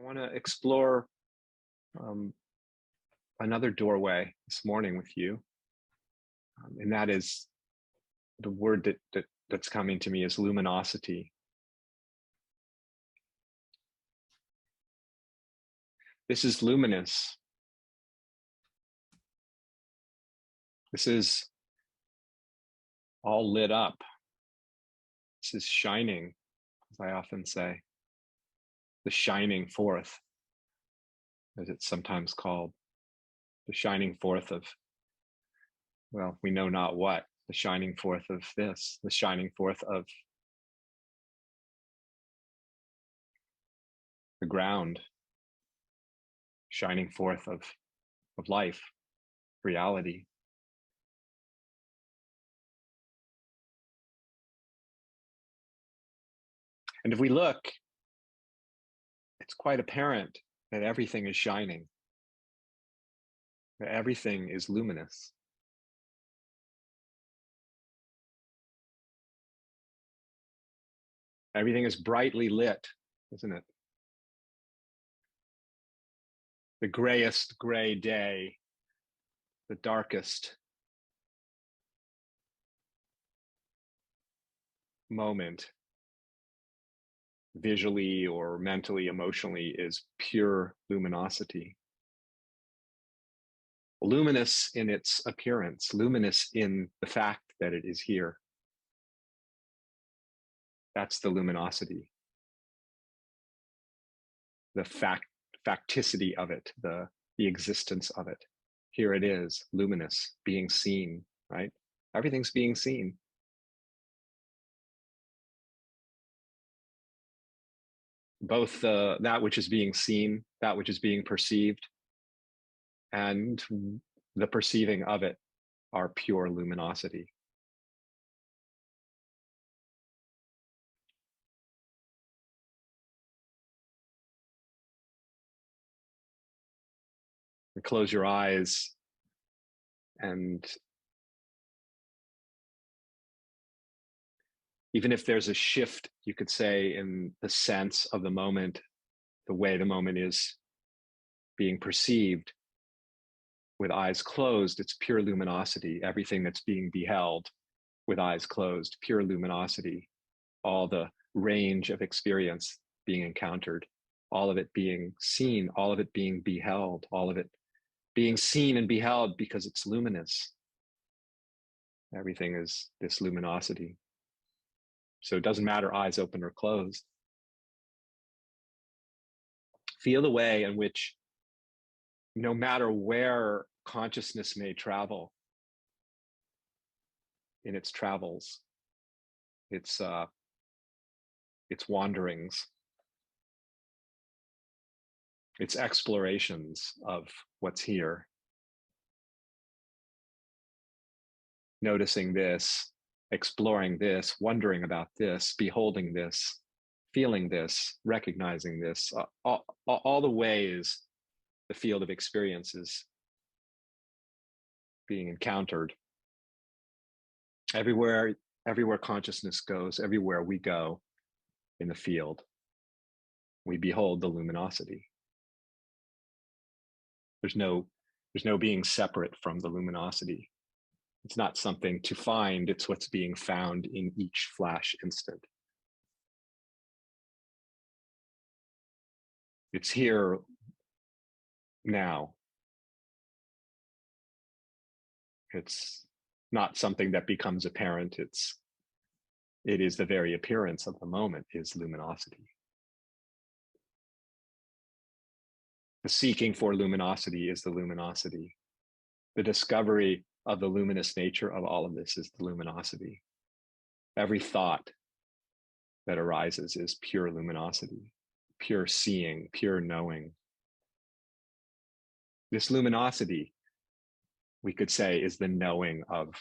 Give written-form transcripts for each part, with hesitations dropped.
want to explore um, another doorway this morning with you, and that is the word that's coming to me is luminosity. This is luminous. This is all lit up. This is shining, as I often say, the shining forth, as it's sometimes called, the shining forth of, well, we know not what, the shining forth of this, the shining forth of the ground, shining forth of life, reality. And if we look, it's quite apparent that everything is shining, that everything is luminous. Everything is brightly lit, isn't it? The grayest gray day, the darkest moment, visually or mentally, emotionally, is pure luminosity. Luminous in its appearance, luminous in the fact that it is here. That's the luminosity. The facticity of it, the existence of it. Here it is, luminous, being seen, right? Everything's being seen. Both that which is being seen, that which is being perceived, and the perceiving of it are pure luminosity. And close your eyes and even if there's a shift, you could say, in the sense of the moment, the way the moment is being perceived, with eyes closed, it's pure luminosity. Everything that's being beheld with eyes closed, pure luminosity. All the range of experience being encountered, all of it being seen, all of it being beheld, all of it being seen and beheld because it's luminous. Everything is this luminosity. So it doesn't matter eyes open or closed. Feel the way in which, no matter where consciousness may travel in its travels, its wanderings, its explorations of what's here, noticing this, exploring this, wondering about this, beholding this, feeling this, recognizing this, all the ways the field of experience is being encountered. Everywhere consciousness goes, everywhere we go in the field, we behold the luminosity. There's no being separate from the luminosity. It's not something to find, it's what's being found in each flash instant. It's here now. It's not something that becomes apparent. It is the very appearance of the moment is luminosity. The seeking for luminosity is the luminosity. The discovery of the luminous nature of all of this is the luminosity. Every thought that arises is pure luminosity, pure seeing, pure knowing. This luminosity, we could say, is the knowing of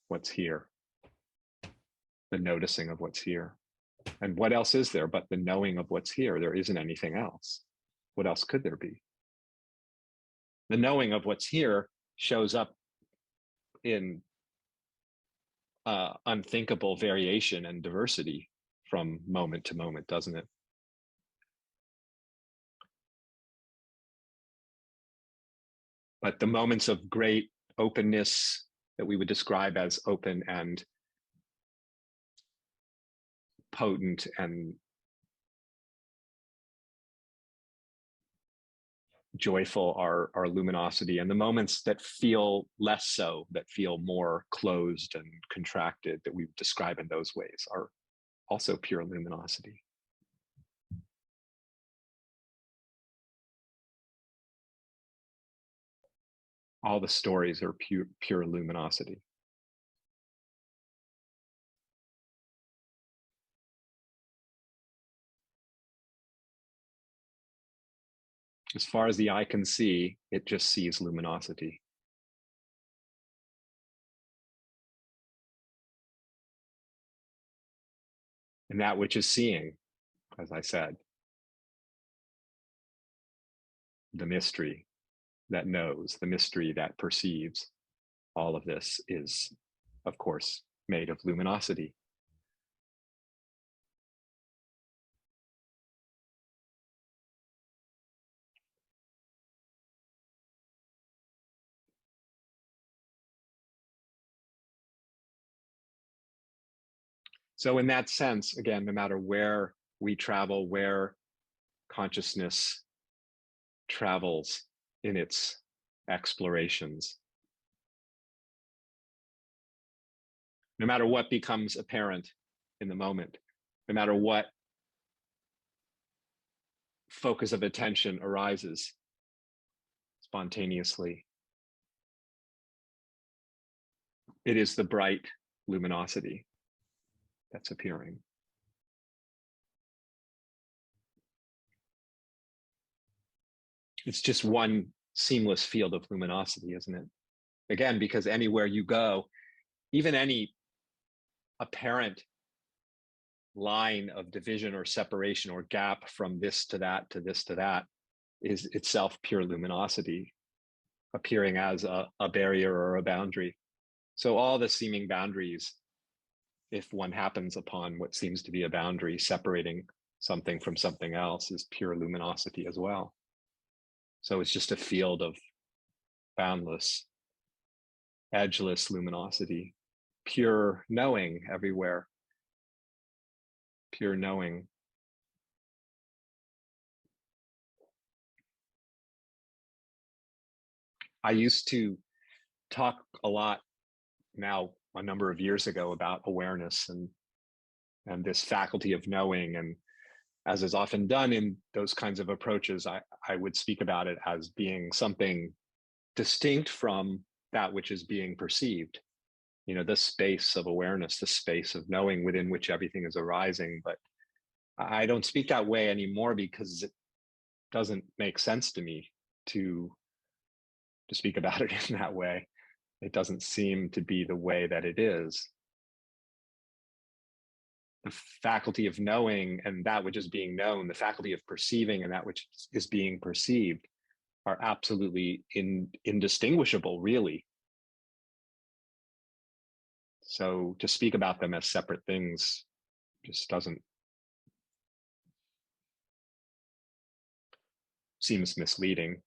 what's here, the noticing of what's here. And what else is there but the knowing of what's here? There isn't anything else. What else could there be? The knowing of what's here shows up in unthinkable variation and diversity from moment to moment, doesn't it? But the moments of great openness that we would describe as open and potent and joyful are luminosity, and the moments that feel less so, that feel more closed and contracted, that we describe in those ways, are also pure luminosity. All the stories are pure luminosity. As far as the eye can see, it just sees luminosity. And that which is seeing, as I said, the mystery that knows, the mystery that perceives, all of this is, of course, made of luminosity. So in that sense, again, no matter where we travel, where consciousness travels in its explorations, no matter what becomes apparent in the moment, no matter what focus of attention arises spontaneously, it is the bright luminosity that's appearing. It's just one seamless field of luminosity, isn't it? Again, because anywhere you go, even any apparent line of division or separation or gap from this to that to this to that is itself pure luminosity appearing as a barrier or a boundary. So all the seeming boundaries, if one happens upon what seems to be a boundary separating something from something else, is pure luminosity as well. So it's just a field of boundless, edgeless luminosity, pure knowing everywhere, pure knowing. I used to talk a lot now, a number of years ago, about awareness and this faculty of knowing. And as is often done in those kinds of approaches, I would speak about it as being something distinct from that which is being perceived. You know, the space of awareness, the space of knowing within which everything is arising. But I don't speak that way anymore because it doesn't make sense to me to speak about it in that way. It doesn't seem to be the way that it is. The faculty of knowing and that which is being known, the faculty of perceiving and that which is being perceived, are absolutely indistinguishable, really. So to speak about them as separate things just doesn't, seems misleading.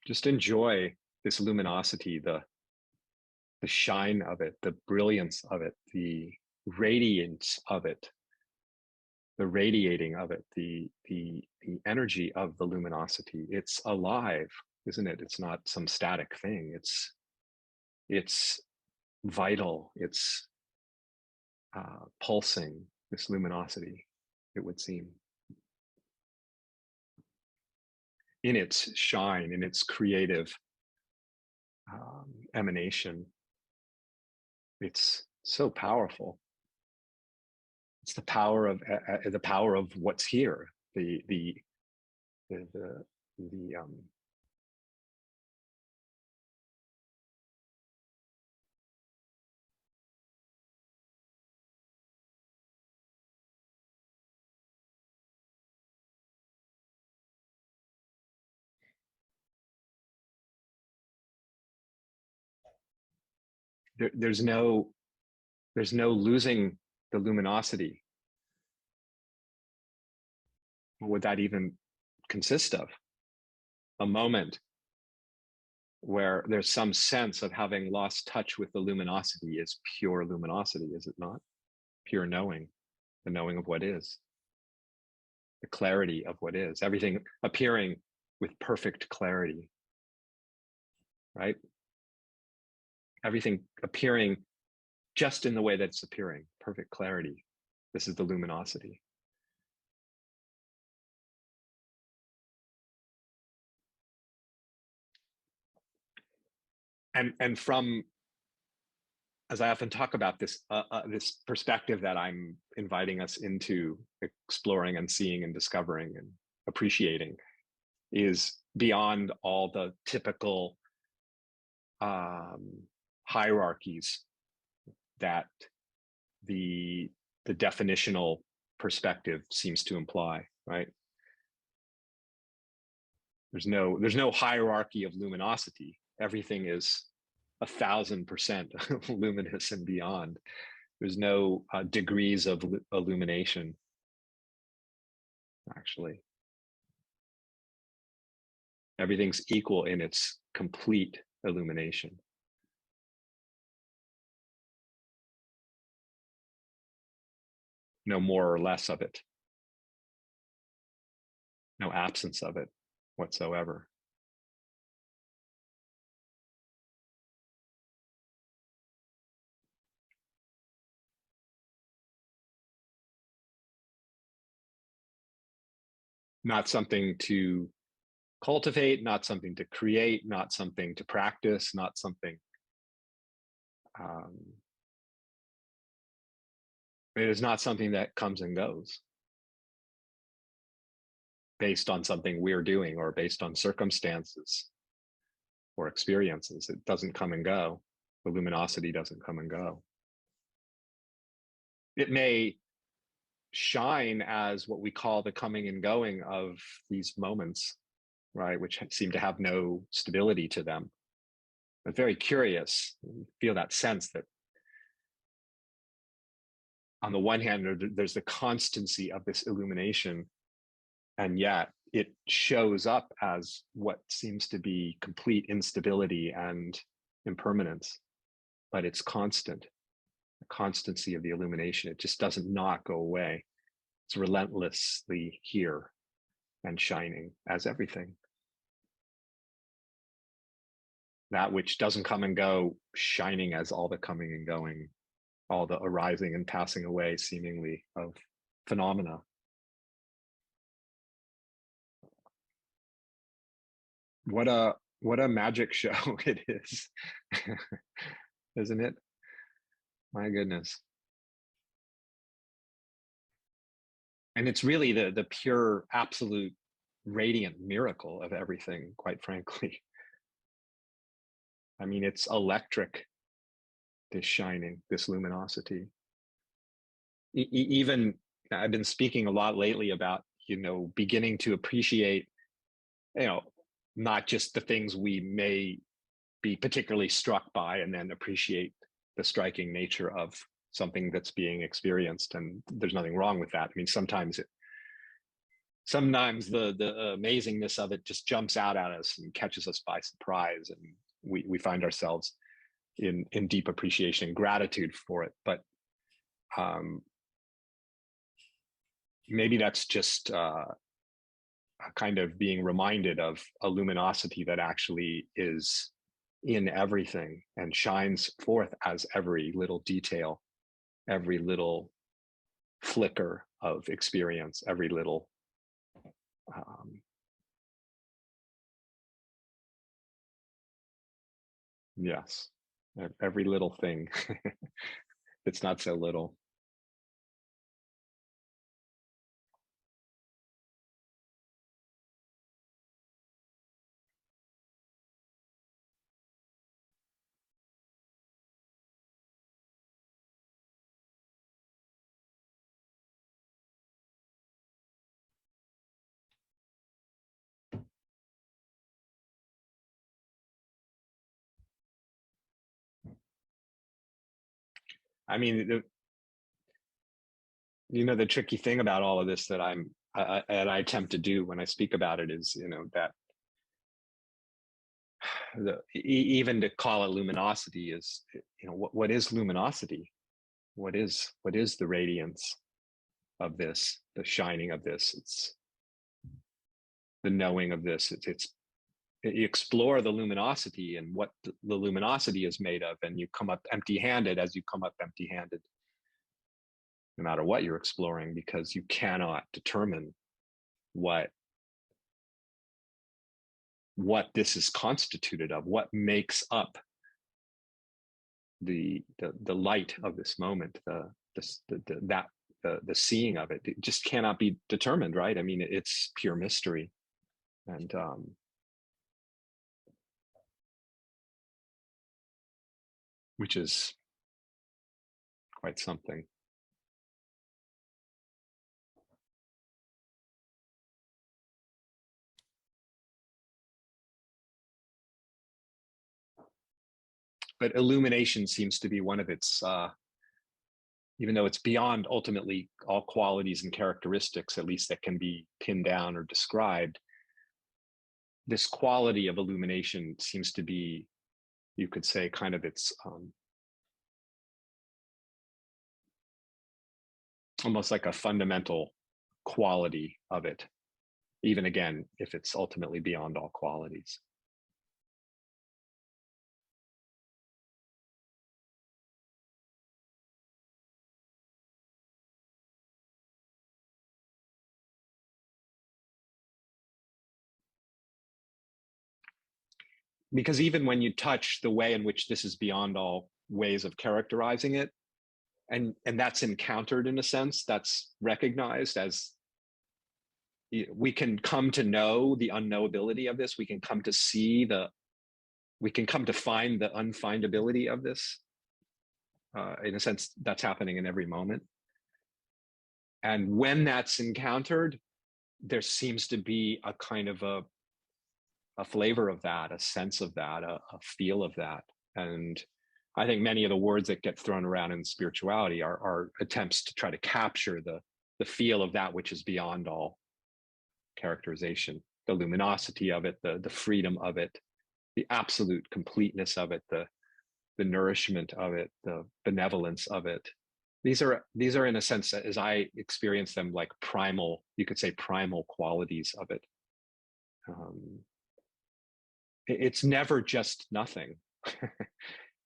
Just enjoy this luminosity, the shine of it, the brilliance of it, the radiance of it, the radiating of it, the energy of the luminosity. It's alive, isn't it? It's not some static thing. It's vital. It's pulsing. This luminosity, it would seem, in its shine, in its creative emanation. It's so powerful. It's the power of what's here. The there's no losing the luminosity. What would that even consist of? A moment where there's some sense of having lost touch with the luminosity is pure luminosity, is it not? Pure knowing, the knowing of what is, the clarity of what is, everything appearing with perfect clarity, right? Everything appearing just in the way that it's appearing, perfect clarity. This is the luminosity. And from, as I often talk about, this perspective that I'm inviting us into exploring and seeing and discovering and appreciating is beyond all the typical hierarchies that the definitional perspective seems to imply, right? There's no hierarchy of luminosity. Everything is 1,000% luminous and beyond. There's no degrees of illumination, actually. Everything's equal in its complete illumination. No more or less of it. No absence of it whatsoever. Not something to cultivate, not something to create, not something to practice, not something. It is not something that comes and goes based on something we're doing or based on circumstances or experiences. It doesn't come and go. The luminosity doesn't come and go. It may shine as what we call the coming and going of these moments, right, which seem to have no stability to them. But very curious, feel that sense that on the one hand, there's the constancy of this illumination, and yet it shows up as what seems to be complete instability and impermanence, but it's constant. The constancy of the illumination, it just doesn't not go away. It's relentlessly here and shining as everything. That which doesn't come and go, shining as all the coming and going, all the arising and passing away seemingly of phenomena. What a magic show it is, isn't it? My goodness. And it's really the pure, absolute, radiant miracle of everything, quite frankly. I mean, it's electric, this shining, this luminosity. Even I've been speaking a lot lately about, beginning to appreciate, not just the things we may be particularly struck by, and then appreciate the striking nature of something that's being experienced. And there's nothing wrong with that. I mean, sometimes the amazingness of it just jumps out at us and catches us by surprise, and we find ourselves in deep appreciation and gratitude for it. But maybe that's just a kind of being reminded of a luminosity that actually is in everything and shines forth as every little detail, every little flicker of experience, every little yes, every little thing. It's not so little. I mean, the tricky thing about all of this that I attempt to do when I speak about it is, that even to call it luminosity is, what is luminosity? What is the radiance of this, the shining of this? It's the knowing of this. It's you explore the luminosity and what the luminosity is made of, and you come up empty-handed as you come up empty-handed, no matter what you're exploring, because you cannot determine what this is constituted of, what makes up the light of this moment, the seeing of it. It just cannot be determined, right? I mean, it's pure mystery, and which is quite something. But illumination seems to be one of its, even though it's beyond ultimately all qualities and characteristics, at least that can be pinned down or described, this quality of illumination seems to be, you could say, kind of its almost like a fundamental quality of it, even again, if it's ultimately beyond all qualities. Because even when you touch the way in which this is beyond all ways of characterizing it, and that's encountered in a sense, that's recognized as, we can come to know the unknowability of this, we can come to see we can come to find the unfindability of this. In a sense, that's happening in every moment. And when that's encountered, there seems to be a kind of a flavor of that, a sense of that, a feel of that. And I think many of the words that get thrown around in spirituality are attempts to try to capture the feel of that which is beyond all characterization, the luminosity of it, the freedom of it, the absolute completeness of it, the nourishment of it, the benevolence of it. These are in a sense, as I experience them, like primal, you could say primal qualities of it. It's never just nothing.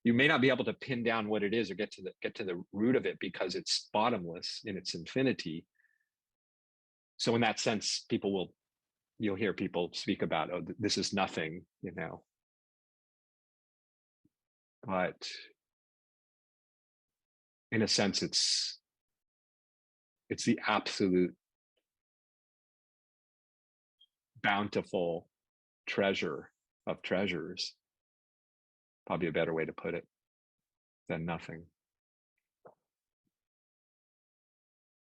You may not be able to pin down what it is or get to the root of it, because it's bottomless in its infinity. So in that sense, you'll hear people speak about, oh, this is nothing, but in a sense, it's the absolute bountiful treasure of treasures, probably a better way to put it, than nothing.